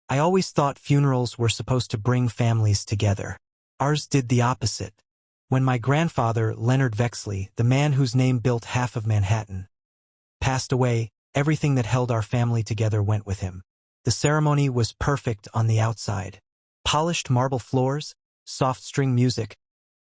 I always thought funerals were supposed to bring families together. Ours did the opposite. When my grandfather, Leonard Vexley, the man whose name built half of Manhattan, passed away, everything that held our family together went with him. The ceremony was perfect on the outside. Polished marble floors, soft string music,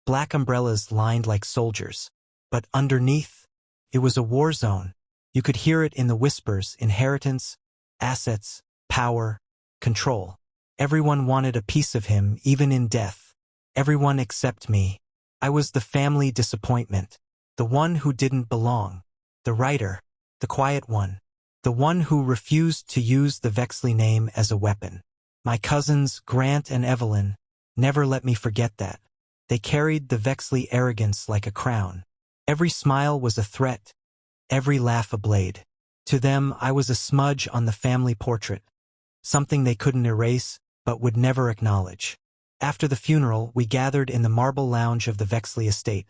black umbrellas lined like soldiers. But underneath, it was a war zone. You could hear it in the whispers: inheritance, assets, power, control. Everyone wanted a piece of him, even in death. Everyone except me. I was the family disappointment. The one who didn't belong. The writer. The quiet one. The one who refused to use the Vexley name as a weapon. My cousins, Grant and Evelyn, never let me forget that. They carried the Vexley arrogance like a crown. Every smile was a threat, every laugh a blade. To them, I was a smudge on the family portrait, something they couldn't erase, but would never acknowledge. After the funeral, we gathered in the marble lounge of the Vexley estate,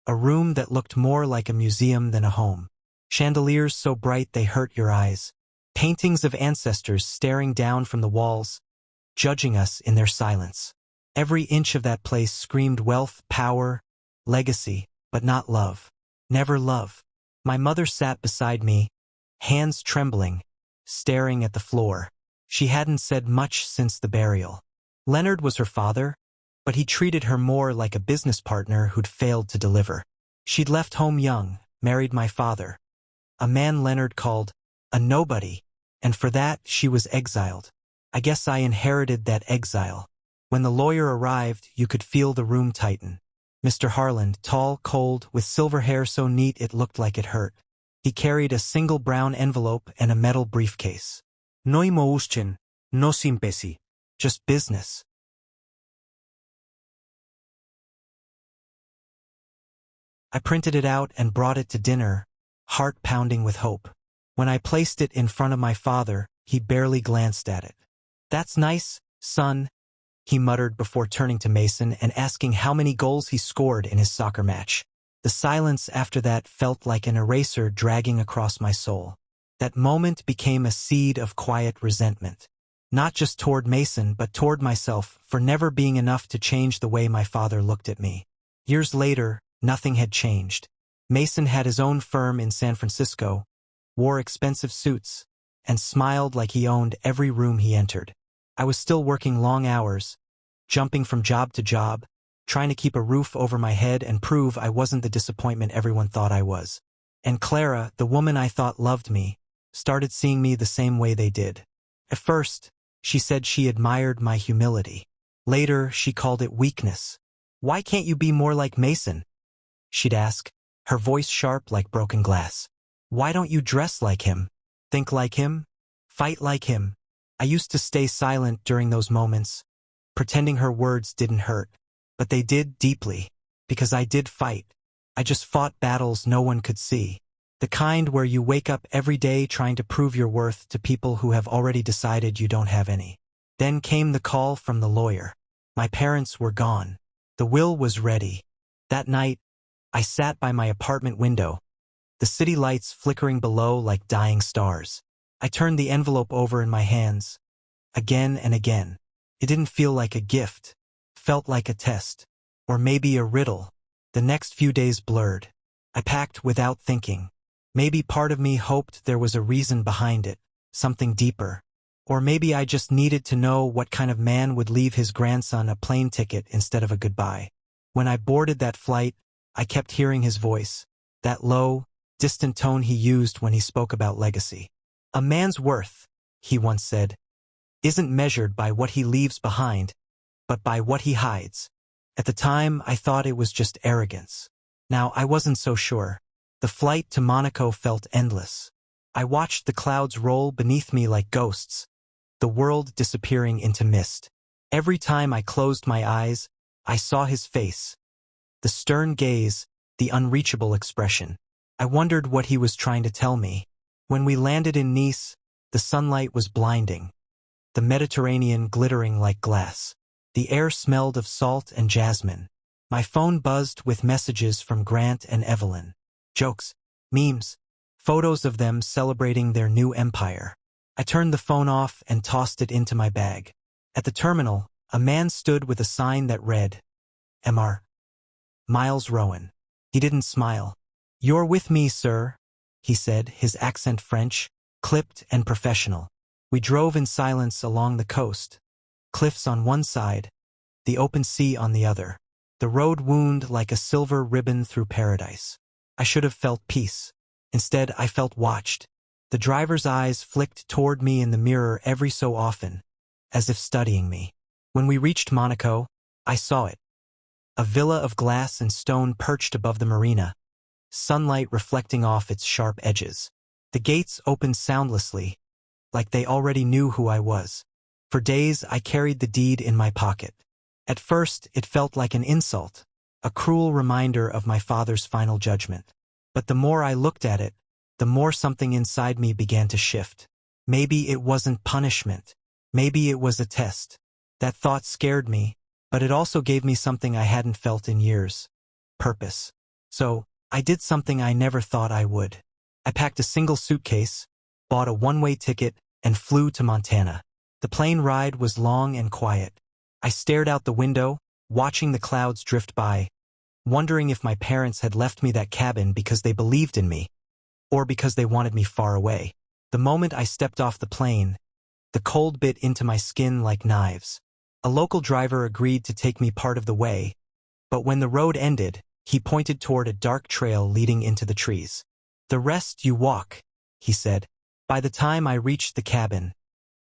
a room that looked more like a museum than a home. Chandeliers so bright they hurt your eyes. Paintings of ancestors staring down from the walls, judging us in their silence. Every inch of that place screamed wealth, power, legacy, but not love. Never love. My mother sat beside me, hands trembling, staring at the floor. She hadn't said much since the burial. Leonard was her father, but he treated her more like a business partner who'd failed to deliver. She'd left home young, married my father, a man Leonard called a nobody, and for that she was exiled. I guess I inherited that exile. When the lawyer arrived, you could feel the room tighten. Mr. Harland, tall, cold, with silver hair so neat it looked like it hurt. He carried a single brown envelope and a metal briefcase. No emotion, no sympathy, just business. I printed it out and brought it to dinner, heart pounding with hope. When I placed it in front of my father, he barely glanced at it. "That's nice, son," he muttered before turning to Mason and asking how many goals he scored in his soccer match. The silence after that felt like an eraser dragging across my soul. That moment became a seed of quiet resentment. Not just toward Mason, but toward myself for never being enough to change the way my father looked at me. Years later, nothing had changed. Mason had his own firm in San Francisco, wore expensive suits, and smiled like he owned every room he entered. I was still working long hours, jumping from job to job, trying to keep a roof over my head and prove I wasn't the disappointment everyone thought I was. And Clara, the woman I thought loved me, started seeing me the same way they did. At first, she said she admired my humility. Later, she called it weakness. "Why can't you be more like Mason?" she'd ask, her voice sharp like broken glass. "Why don't you dress like him? Think like him? Fight like him?" I used to stay silent during those moments, pretending her words didn't hurt. But they did deeply, because I did fight. I just fought battles no one could see. The kind where you wake up every day trying to prove your worth to people who have already decided you don't have any. Then came the call from the lawyer. My parents were gone. The will was ready. That night, I sat by my apartment window, the city lights flickering below like dying stars. I turned the envelope over in my hands, again and again. It didn't feel like a gift, felt like a test, or maybe a riddle. The next few days blurred. I packed without thinking. Maybe part of me hoped there was a reason behind it, something deeper. Or maybe I just needed to know what kind of man would leave his grandson a plane ticket instead of a goodbye. When I boarded that flight, I kept hearing his voice, that low, distant tone he used when he spoke about legacy. "A man's worth," he once said, "isn't measured by what he leaves behind, but by what he hides." At the time, I thought it was just arrogance. Now, I wasn't so sure. The flight to Monaco felt endless. I watched the clouds roll beneath me like ghosts, the world disappearing into mist. Every time I closed my eyes, I saw his face. The stern gaze, the unreachable expression. I wondered what he was trying to tell me. When we landed in Nice, the sunlight was blinding, the Mediterranean glittering like glass. The air smelled of salt and jasmine. My phone buzzed with messages from Grant and Evelyn. Jokes, memes, photos of them celebrating their new empire. I turned the phone off and tossed it into my bag. At the terminal, a man stood with a sign that read, Mr. Miles Rowan. He didn't smile. "You're with me, sir," he said, his accent French, clipped and professional. We drove in silence along the coast. Cliffs on one side, the open sea on the other. The road wound like a silver ribbon through paradise. I should have felt peace. Instead, I felt watched. The driver's eyes flicked toward me in the mirror every so often, as if studying me. When we reached Monaco, I saw it. A villa of glass and stone perched above the marina, sunlight reflecting off its sharp edges. The gates opened soundlessly, like they already knew who I was. For days, I carried the deed in my pocket. At first, it felt like an insult, a cruel reminder of my father's final judgment. But the more I looked at it, the more something inside me began to shift. Maybe it wasn't punishment. Maybe it was a test. That thought scared me, but it also gave me something I hadn't felt in years. Purpose. So, I did something I never thought I would. I packed a single suitcase, bought a one-way ticket, and flew to Montana. The plane ride was long and quiet. I stared out the window, watching the clouds drift by, wondering if my parents had left me that cabin because they believed in me, or because they wanted me far away. The moment I stepped off the plane, the cold bit into my skin like knives. A local driver agreed to take me part of the way, but when the road ended, he pointed toward a dark trail leading into the trees. "The rest you walk," he said. By the time I reached the cabin,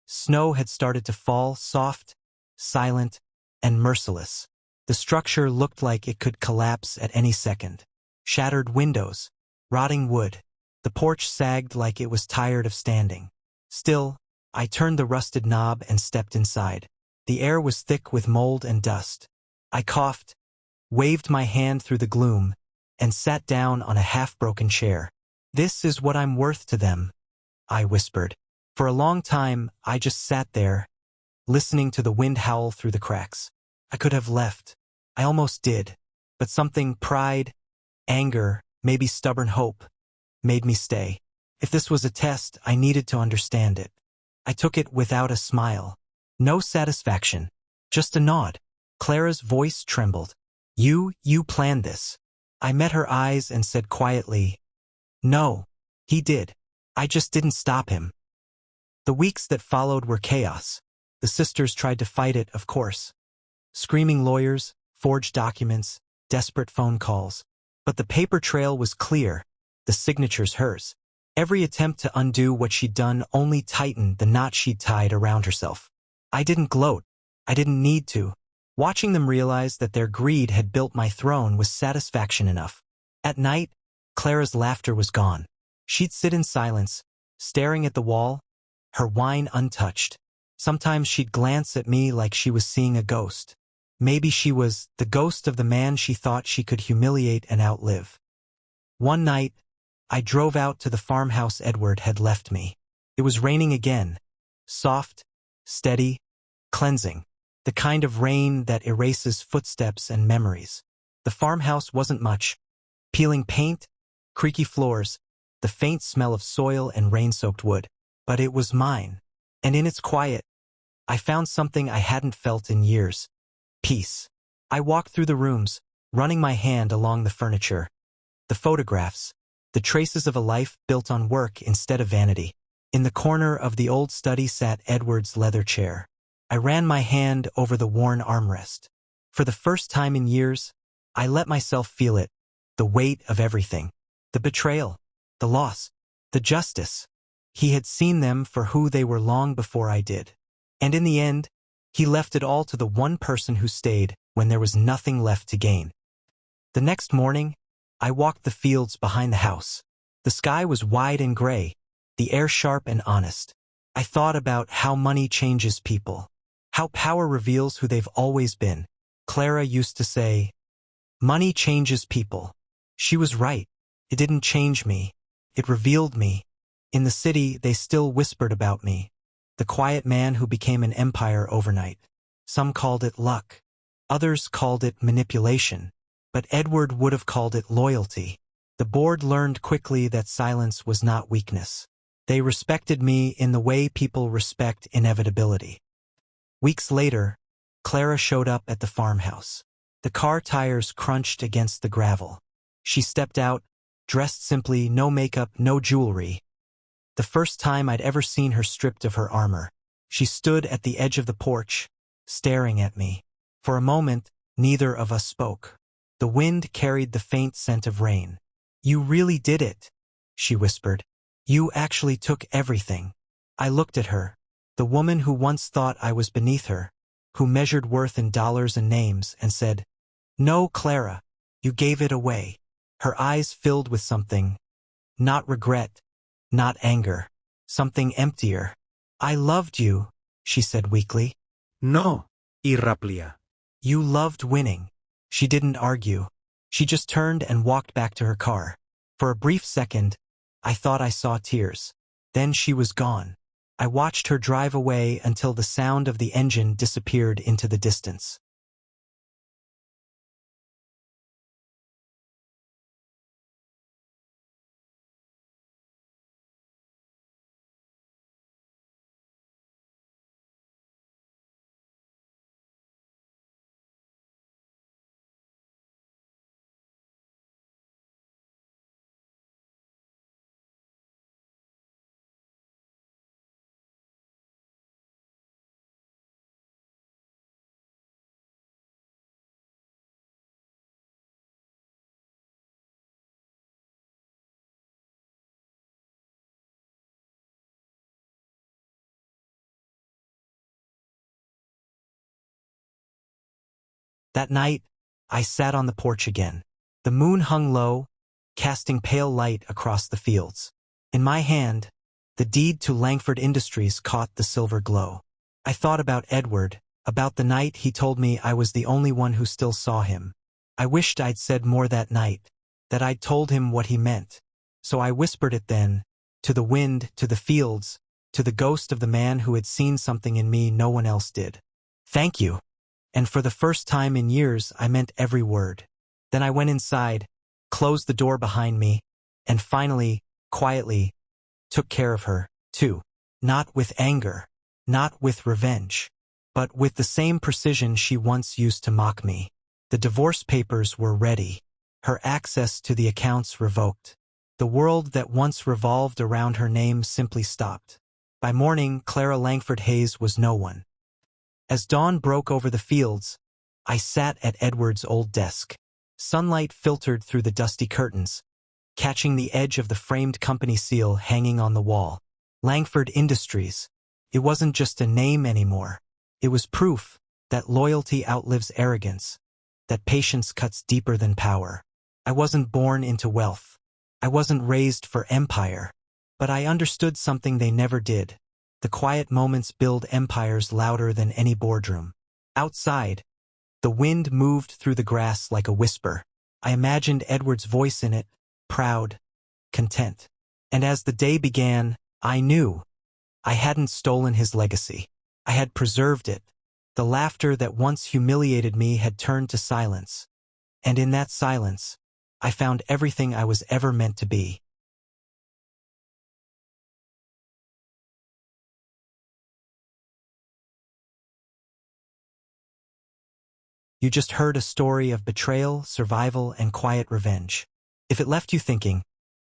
snow had started to fall, soft, silent, and merciless. The structure looked like it could collapse at any second. Shattered windows, rotting wood. The porch sagged like it was tired of standing. Still, I turned the rusted knob and stepped inside. The air was thick with mold and dust. I coughed, waved my hand through the gloom, and sat down on a half-broken chair. "This is what I'm worth to them," I whispered. For a long time, I just sat there, listening to the wind howl through the cracks. I could have left. I almost did. But something, pride, anger, maybe stubborn hope, made me stay. If this was a test, I needed to understand it. I took it without a smile. No satisfaction. Just a nod. Clara's voice trembled. You planned this." I met her eyes and said quietly, "No, he did. I just didn't stop him." The weeks that followed were chaos. The sisters tried to fight it, of course. Screaming lawyers, forged documents, desperate phone calls. But the paper trail was clear, the signatures hers. Every attempt to undo what she'd done only tightened the knot she'd tied around herself. I didn't gloat. I didn't need to. Watching them realize that their greed had built my throne was satisfaction enough. At night, Clara's laughter was gone. She'd sit in silence, staring at the wall, her wine untouched. Sometimes she'd glance at me like she was seeing a ghost. Maybe she was the ghost of the man she thought she could humiliate and outlive. One night, I drove out to the farmhouse Edward had left me. It was raining again. Soft, steady, cleansing. The kind of rain that erases footsteps and memories. The farmhouse wasn't much. Peeling paint, creaky floors, the faint smell of soil and rain-soaked wood. But it was mine. And in its quiet, I found something I hadn't felt in years. Peace. I walked through the rooms, running my hand along the furniture. The photographs, the traces of a life built on work instead of vanity. In the corner of the old study sat Edward's leather chair. I ran my hand over the worn armrest. For the first time in years, I let myself feel it, the weight of everything. The betrayal, the loss, the justice. He had seen them for who they were long before I did. And in the end, he left it all to the one person who stayed when there was nothing left to gain. The next morning, I walked the fields behind the house. The sky was wide and gray, the air sharp and honest. I thought about how money changes people, how power reveals who they've always been. Clara used to say, "Money changes people." She was right. It didn't change me. It revealed me. In the city, they still whispered about me. The quiet man who became an empire overnight. Some called it luck. Others called it manipulation. But Edward would have called it loyalty. The board learned quickly that silence was not weakness. They respected me in the way people respect inevitability. Weeks later, Clara showed up at the farmhouse. The car tires crunched against the gravel. She stepped out, dressed simply, no makeup, no jewelry. The first time I'd ever seen her stripped of her armor. She stood at the edge of the porch, staring at me. For a moment, neither of us spoke. The wind carried the faint scent of rain. "You really did it," she whispered. "You actually took everything." I looked at her, the woman who once thought I was beneath her, who measured worth in dollars and names, and said, "No, Clara, you gave it away." Her eyes filled with something. Not regret, not anger. Something emptier. "I loved you," she said weakly. No, irraplia. "You loved winning." She didn't argue. She just turned and walked back to her car. For a brief second, I thought I saw tears. Then she was gone. I watched her drive away until the sound of the engine disappeared into the distance. That night, I sat on the porch again. The moon hung low, casting pale light across the fields. In my hand, the deed to Langford Industries caught the silver glow. I thought about Edward, about the night he told me I was the only one who still saw him. I wished I'd said more that night, that I'd told him what he meant. So I whispered it then, to the wind, to the fields, to the ghost of the man who had seen something in me no one else did. "Thank you." And for the first time in years, I meant every word. Then I went inside, closed the door behind me, and finally, quietly, took care of her, too. Not with anger, not with revenge, but with the same precision she once used to mock me. The divorce papers were ready, her access to the accounts revoked. The world that once revolved around her name simply stopped. By morning, Clara Langford Hayes was no one. As dawn broke over the fields, I sat at Edward's old desk. Sunlight filtered through the dusty curtains, catching the edge of the framed company seal hanging on the wall. Langford Industries. It wasn't just a name anymore. It was proof that loyalty outlives arrogance, that patience cuts deeper than power. I wasn't born into wealth. I wasn't raised for empire. But I understood something they never did. The quiet moments build empires louder than any boardroom. Outside, the wind moved through the grass like a whisper. I imagined Edward's voice in it, proud, content. And as the day began, I knew I hadn't stolen his legacy. I had preserved it. The laughter that once humiliated me had turned to silence. And in that silence, I found everything I was ever meant to be. You just heard a story of betrayal, survival, and quiet revenge. If it left you thinking,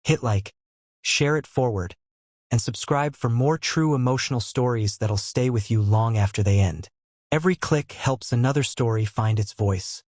hit like, share it forward, and subscribe for more true emotional stories that'll stay with you long after they end. Every click helps another story find its voice.